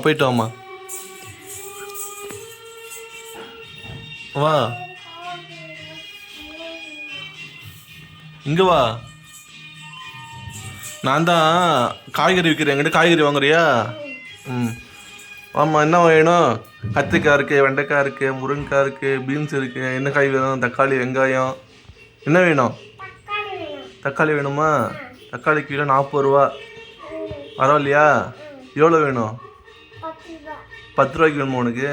போயிட்டு வாம்மா. வா இங்கே வா. நான் தான் காய்கறி விற்கிறேன். என்கிட்ட காய்கறி வாங்குறியா? ம் ஆமாம். என்ன வேணும்? கத்திரிக்காய் இருக்குது, வெண்டைக்காய் இருக்குது, முருங்கைக்காய் இருக்குது, பீன்ஸ் இருக்குது. என்ன காய் வேணும்? தக்காளி, வெங்காயம். என்ன வேணும்? தக்காளி வேணுமா? தக்காளி கிலோ 40 ரூபா. பரவாயில்லையா? எவ்வளோ வேணும்? 10 ரூபாய்க்கு வேணுமா உனக்கு?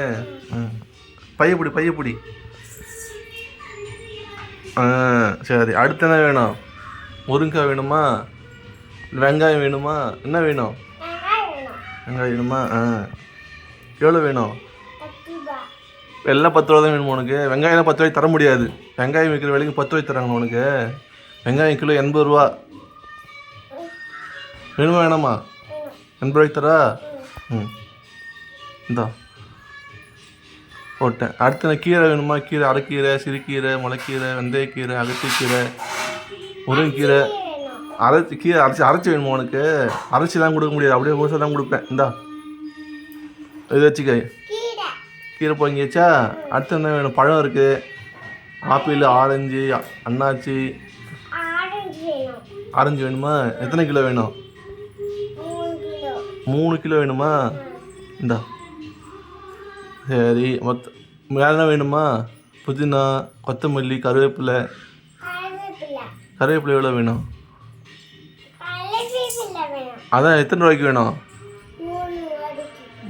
ம் பையப்பிடி. சரி. அடுத்து என்ன வேணும்? முருங்கைக்காய் வேணுமா? வெங்காயம் வேணுமா? என்ன வேணும்? வெங்காயம் வேணுமா? எவ்வளோ வேணும்? எல்லாம் 10 ரூபா தான் வேணுமா உனக்கு? வெங்காயம் 10 ரூபாய்க்கு தர முடியாது. வெங்காயம் விற்கிற விலைக்கு 10 ரூபாய்க்கு தராங்க உனக்கு. வெங்காயம் கிலோ 80 ரூபா. வேணுமா வேணாமா? 80 ரூபாய்க்கு தரா? இந்தா போட்டேன். அடுத்து நான் கீரை வேணுமா? கீரை, அரைக்கீரை, சிறுக்கீரை, முளைக்கீரை, வெந்தயக்கீரை, அகத்திக்கீரை, முருங்கீரை. அரைச்சி வேணுமா உனக்கு? அரைச்சிலாம் கொடுக்க முடியாது, அப்படியே முழுசாக தான் கொடுப்பேன். இந்தா இது வச்சுக்க. கீரை போங்கியாச்சா? அடுத்து என்ன வேணும்? பழம் இருக்குது. ஆப்பிள், ஆரஞ்சு, அன்னாச்சி. ஆரஞ்சு வேணுமா? எத்தனை கிலோ வேணும்? 3 கிலோ வேணுமா? இந்தா சரி. வேறு என்ன வேணுமா? புதினா, கொத்தமல்லி, கருவேப்பிலை. கருவேப்பிலை எவ்வளோ வேணும்? அதான் எத்தனை ரூபாய்க்கு வேணும்?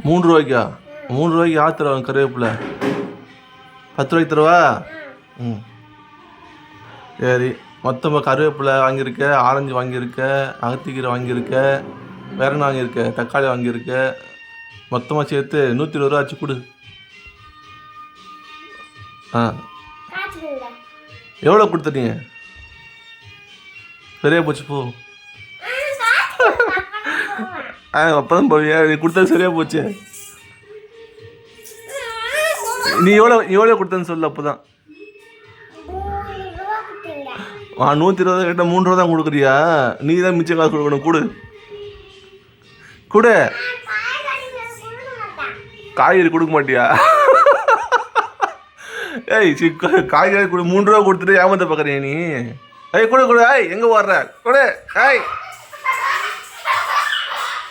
3 ரூபாய்க்கா? 3 ரூபாய்க்கு யார் தருவாங்க கருவேப்பிலை? 10 ரூபாய்க்கு தருவா? சரி. மொத்தமாக கருவேப்பிலை வாங்கியிருக்க, ஆரஞ்சு வாங்கியிருக்க, அகத்திக்கீரை வாங்கியிருக்க, வேற என்ன வாங்கியிருக்க? தக்காளி வாங்கியிருக்க. மொத்தமாக சேர்த்து 120 ரூபா ஆச்சு கொடு. எவ்வளோ கொடுத்துட்டீங்க? சரியா போச்சு போ. அப்பதான் போவியா? நீ கொடுத்தது சரியா போச்சு. நீ எவ்வளோ கொடுத்தன்னு சொல்லு. அப்போதான் 120 கிட்ட 3 ரூபா தான் கொடுக்குறியா? நீ தான் மிச்சம் காசு கொடுக்கணும். கொடு. காய்கறி கொடுக்க மாட்டியா? காய்கறி கொடு. 3 ரூபா கொடுத்துட்டு ஏமாத்த பார்க்குறியா நீ? கொடு. எங்கே ஓடுற? கொடு.